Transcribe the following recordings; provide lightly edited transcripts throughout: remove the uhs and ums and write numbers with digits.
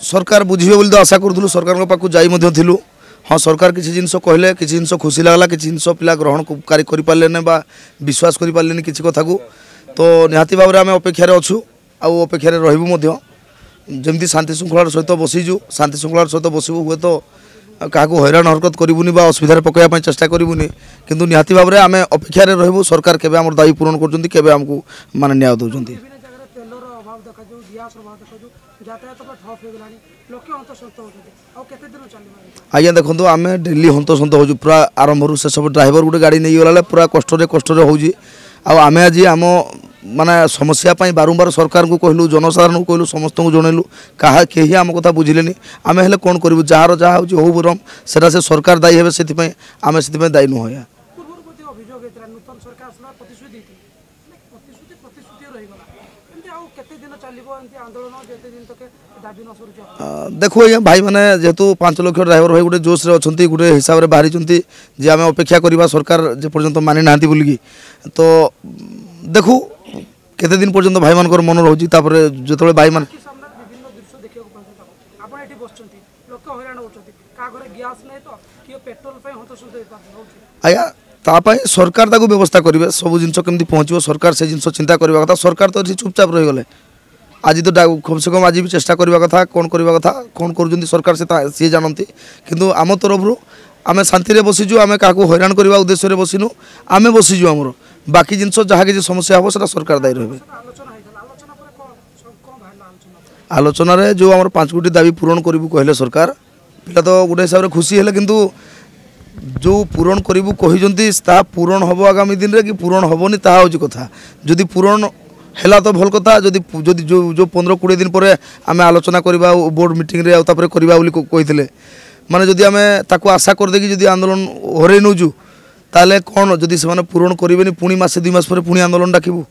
सरकार बुझे बोली तो आशा करूँ सरकार पाक जाइलु हाँ सरकार किसी जिनस कहले किसी जिनस खुशी लगला किसी जिनस पिला ग्रहण करें बा विश्वास करें किसी कथा को तो निहाती भाव में आम अपेक्षार अच्छू आउ अपेक्षार रही जमी शांति श्रृंखलार सहित बसीजु शांति श्रृंखलार सहित बसबू हुए तो क्या हैरान हरकत करूनी असुविधा पकड़ा चेष्टा करूनी किंतु निहाती भाव में आम अपेक्षार रहबू सरकार केबे आम दाबी पूरण कर आमको माने न्याय दौरान आज्ञा देखो आम डेली हंतसंत हो पूरा आरंभ से सब ड्राइवर गोटे गाड़ी नहीं गला पूरा कष्ट आम आज आम माने समस्या बारंबार सरकार को कहलु जनसाधारण को कहलु समस्त को जनइलु क्या कहीं आम कथा बुझिले आम हेल्ले कौन करूँ जार जहाँ हो बरम से सरकार दायी हे से आम से दायी नुह देखो ये भाई मैंने जेहेतु 5 लाख ड्राइवर भाई गोटे जोश अच्छा गोटे हिसाब से बाहरी जे आम अपेक्षा करवा सरकार जे पर्यंत मानि ना बोलिकी तो देखू केते दिन पर्यंत भाई मान मन रोचे जो भाई मान आया तापाई सरकार ताको व्यवस्था करेंगे सब जिन केमती पहुँचो सरकार से जिन चिंता करवा कथा सरकार तो चुपचाप रही गले आज तो कम से कम आज भी चेष्टा करवा कथा कौन करवा कथा कौन कर सरकार से सी जानती किंतु आम तरफ आम शांति बसीजु आम क्या हैरान करने उद्देश्य बसीनु आम बसीजु आमर बाकी जिन जहाँ किसी समस्या हम सरकार दायी रहे आलोचन जो आम 5 कोटी दाबी पूरण करूँ कहले सरकार पिला तो गोटे हिसाब से खुशी है किंतु जो पूरण करूँ कही पूरण हम आगामी दिन में कि पूरण हेनी ता हूँ कथा जदि पूरण है तो भल कथा जदि जो 15-20 दिन पर आम आलोचना करवा बोर्ड मीटिंग रे करवा कही माने जदि आम ताको आशा करदे कि आंदोलन हरई नौचु ताले कौन जदि से पूरण करेंगे पुणी मसे 2 मास पर पुणी आंदोलन डाकबू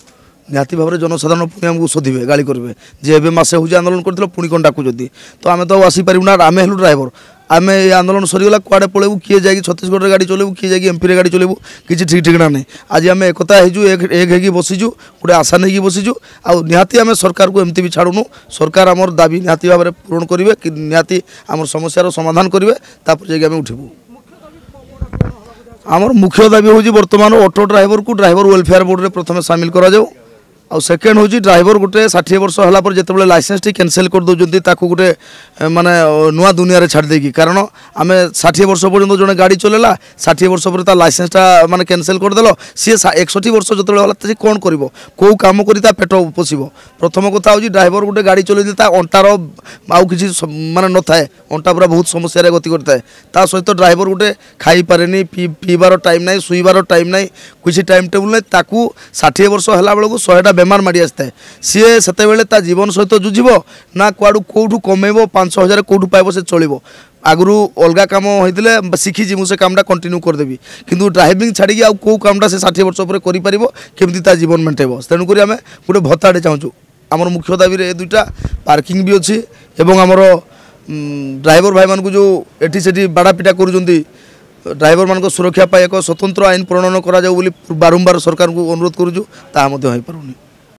निहाती भाव में जनसाधारण पुणी आमको शोधे गाड़ी करेंगे जे एवं मसे हूँ आंदोलन कर पुणी कौन डाकू जदि तो आम तो आसीपारू ना आम हेलु ड्राइवर आम ये आंदोलन सरीगला कुआड़े पलैबू किए जाए छत्तीसगढ़ में गाड़ी चलेबू किए जाए एमपी गाड़ी चलेबू किसी ठीक ठिकाना नहीं आज आम एकता होजु एक होगी बसीजु गोटे आशा नहीं बसीजु आ निहाती आम सरकार को एमती भी छाड़ूनु सरकार आमर दाबी निहाती भाव में पूरण करेंगे कि निहाती आम समस्यार समाधान करेंगे तापर जाके आम उठबू आमर मुख्य दाबी हूँ बर्तमान ऑटो ड्राइवर को ड्राइवर वेलफेयर बोर्ड में प्रथम सामिल करा जाऊ आ सेकेंड हूँ ड्राइवर गोटे 60 वर्ष है जिते लाइसेंस टी कैंसल कर दौरान ताकू गोटे माने नुआ दुनिया रे छाड़ देगी कारण आम 60 वर्ष पर्यंत जड़े गाड़ी चलेला 60 वर्ष पर लाइसेंसटा माने कैंसल करदेल सी 61 वर्ष जो कौन कर कौ कम कर पेट पोषब प्रथम कथा हूँ ड्राइवर गोटे गाड़ी चलते अंटार आउ कि माने न थाए अंटा पूरा बहुत समस्या गति करता है सहित ड्राइवर गोटे खाई पारे पीबार टाइम ना शुईबार टाइम ना किसी टाइम टेबुल ना ताकू 60 वर्ष है बेलू 100टा बेमार माड़ी आसता है सी से जीवन सहित जुझब ना कुआड़ू कौटू कमेब 5,000 कौटू पाइब से चलो आगु अलग कम होते शिखी मुझे कामटा कंटिन्यू करदेवी किंतु ड्राइविंग छाड़ी आउ कौ कामटा से 60 वर्ष पर करें जीवन मेंटेब तेणुक आम गोटे भत्ताटे चाहूँ आमर मुख्य दाबी दुईटा पार्किंग भी अच्छी एवं आमर ड्राइवर भाई मान जो एटी सेठी बाड़ापिटा कर ड्राइवर मान सुरक्षा पाई एक स्वतंत्र आईन प्रणयन करा बारंबार सरकार को अनुरोध करूँ ताहा हो पारुनी।